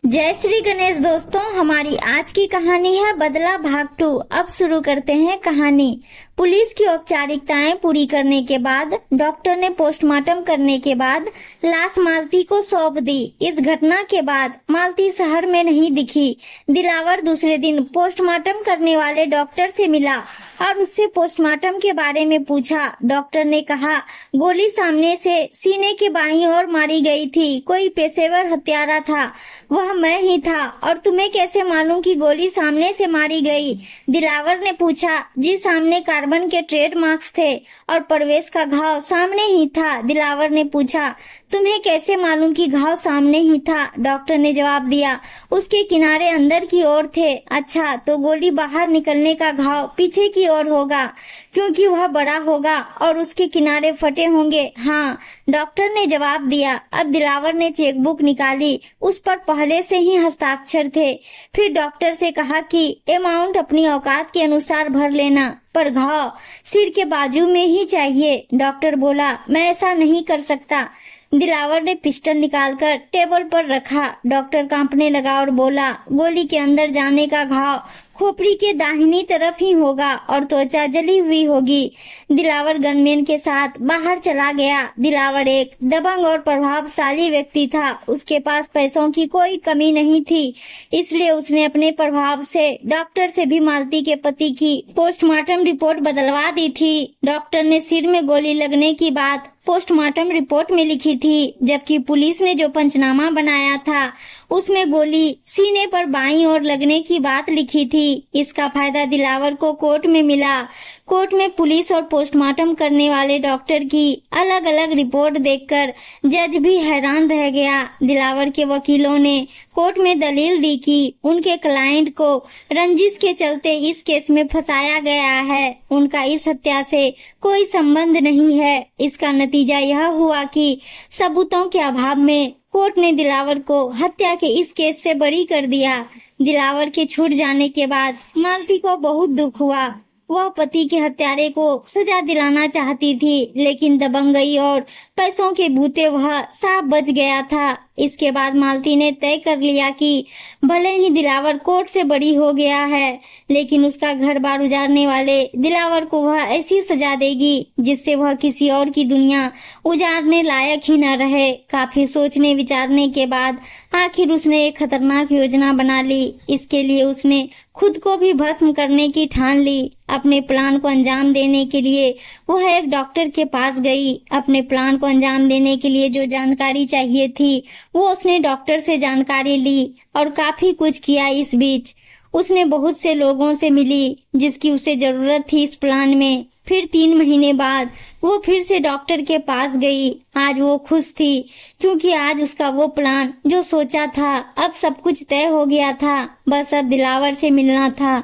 जय श्री गणेश दोस्तों, हमारी आज की कहानी है बदला भाग 2। अब शुरू करते हैं कहानी। पुलिस की औपचारिकताएं पूरी करने के बाद डॉक्टर ने पोस्टमार्टम करने के बाद लाश मालती को सौंप दी। इस घटना के बाद मालती शहर में नहीं दिखी। दिलावर दूसरे दिन पोस्टमार्टम करने वाले डॉक्टर से मिला और उससे पोस्टमार्टम के बारे में पूछा। डॉक्टर ने कहा, गोली सामने से सीने के बाईं ओर मारी गई थी। कोई पेशेवर हत्यारा था, वह मैं ही था। और तुम्हें कैसे मालूम कि गोली सामने से मारी गई? दिलावर ने पूछा। जी, सामने कार्बन के ट्रेड मार्क्स थे और परवेश का घाव सामने ही था। दिलावर ने पूछा, तुम्हें कैसे मालूम कि घाव सामने ही था? डॉक्टर ने जवाब दिया, उसके किनारे अंदर की ओर थे। अच्छा, तो गोली बाहर निकलने का घाव पीछे की ओर होगा, क्योंकि वह बड़ा होगा और उसके किनारे फटे होंगे। हाँ, डॉक्टर ने जवाब दिया। अब दिलावर ने चेकबुक निकाली, उस पर पहले से ही हस्ताक्षर थे। फिर डॉक्टर से कहा कि अमाउंट अपनी औकात के अनुसार भर लेना, पर घाव सिर के बाजू में ही चाहिए। डॉक्टर बोला, मैं ऐसा नहीं कर सकता। दिलावर ने पिस्टल निकालकर टेबल पर रखा। डॉक्टर कांपने लगा और बोला, गोली के अंदर जाने का घाव खोपड़ी के दाहिनी तरफ ही होगा और त्वचा जली हुई होगी। दिलावर गनमैन के साथ बाहर चला गया। दिलावर एक दबंग और प्रभावशाली व्यक्ति था। उसके पास पैसों की कोई कमी नहीं थी, इसलिए उसने अपने प्रभाव से डॉक्टर से भी मालती के पति की पोस्टमार्टम रिपोर्ट बदलवा दी थी। डॉक्टर ने सिर में गोली लगने की बात पोस्टमार्टम रिपोर्ट में लिखी थी, जबकि पुलिस ने जो पंचनामा बनाया था उसमें गोली सीने पर बाईं ओर लगने की बात लिखी थी। इसका फायदा दिलावर को कोर्ट में मिला। कोर्ट में पुलिस और पोस्टमार्टम करने वाले डॉक्टर की अलग अलग रिपोर्ट देखकर जज भी हैरान रह गया। दिलावर के वकीलों ने कोर्ट में दलील दी कि उनके क्लाइंट को रंजिश के चलते इस केस में फंसाया गया है। उनका इस हत्या से कोई संबंध नहीं है। इसका नतीजा यह हुआ कि सबूतों के अभाव में कोर्ट ने दिलावर को हत्या के इस केस से बरी कर दिया। दिलावर के छूट जाने के बाद मालती को बहुत दुख हुआ। वह पति के हत्यारे को सजा दिलाना चाहती थी, लेकिन दबंगई और पैसों के भूते वह साफ बच गया था। इसके बाद मालती ने तय कर लिया कि भले ही दिलावर कोर्ट से बरी हो गया है, लेकिन उसका घर बार उजाड़ने वाले दिलावर को वह ऐसी सजा देगी जिससे वह किसी और की दुनिया उजाड़ने लायक ही न रहे। काफी सोचने विचारने के बाद आखिर उसने एक खतरनाक योजना बना ली। इसके लिए उसने खुद को भी भस्म करने की ठान ली। अपने प्लान को अंजाम देने के लिए वह एक डॉक्टर के पास गई। अपने प्लान को अंजाम देने के लिए जो जानकारी चाहिए थी वो उसने डॉक्टर से जानकारी ली और काफी कुछ किया। इस बीच उसने बहुत से लोगों से मिली जिसकी उसे जरूरत थी इस प्लान में। फिर 3 महीने बाद वो फिर से डॉक्टर के पास गई। आज वो खुश थी, क्योंकि आज उसका वो प्लान जो सोचा था अब सब कुछ तय हो गया था। बस अब दिलावर से मिलना था।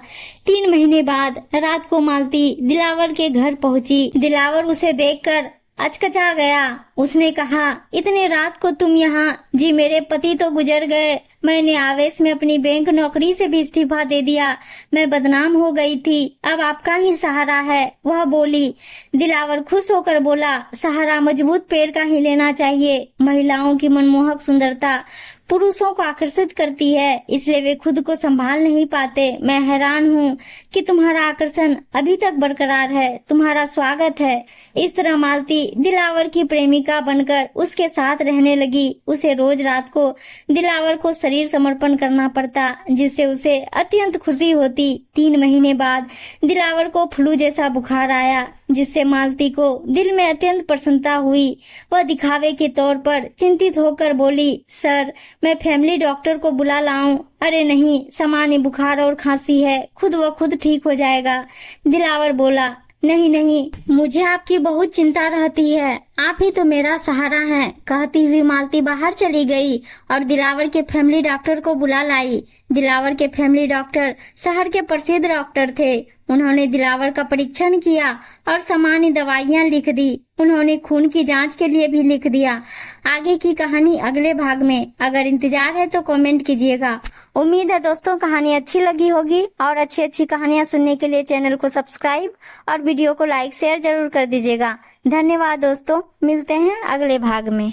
3 महीने बाद रात को मालती दिलावर के घर पहुंची। दिलावर उसे देखकर अचकचा गया। उसने कहा, इतने रात को तुम यहाँ? जी, मेरे पति तो गुजर गए। मैंने आवेश में अपनी बैंक नौकरी से भी इस्तीफा दे दिया। मैं बदनाम हो गई थी, अब आपका ही सहारा है, वह बोली। दिलावर खुश होकर बोला, सहारा मजबूत पेड़ का ही लेना चाहिए। महिलाओं की मनमोहक सुंदरता पुरुषों को आकर्षित करती है, इसलिए वे खुद को संभाल नहीं पाते। मैं हैरान हूँ कि तुम्हारा आकर्षण अभी तक बरकरार है। तुम्हारा स्वागत है। इस तरह मालती दिलावर की प्रेमिका बनकर उसके साथ रहने लगी। उसे रोज रात को दिलावर को शरीर समर्पण करना पड़ता, जिससे उसे अत्यंत खुशी होती। 3 महीने बाद दिलावर को फ्लू जैसा बुखार आया, जिससे मालती को दिल में अत्यंत प्रसन्नता हुई। वह दिखावे के तौर पर चिंतित होकर बोली, सर, मैं फैमिली डॉक्टर को बुला लाऊं? अरे नहीं, सामान्य बुखार और खांसी है, खुद व खुद ठीक हो जाएगा। दिलावर बोला, नहीं नहीं, मुझे आपकी बहुत चिंता रहती है, आप ही तो मेरा सहारा हैं। कहती हुई मालती बाहर चली गई और दिलावर के फैमिली डॉक्टर को बुला लाई। दिलावर के फैमिली डॉक्टर शहर के प्रसिद्ध डॉक्टर थे। उन्होंने दिलावर का परीक्षण किया और सामान्य दवाइयां लिख दी। उन्होंने खून की जांच के लिए भी लिख दिया। आगे की कहानी अगले भाग में। अगर इंतजार है तो कमेंट कीजिएगा। उम्मीद है दोस्तों कहानी अच्छी लगी होगी, और अच्छी अच्छी कहानियां सुनने के लिए चैनल को सब्सक्राइब और वीडियो को लाइक शेयर जरूर कर दीजिएगा। धन्यवाद दोस्तों, मिलते हैं अगले भाग में।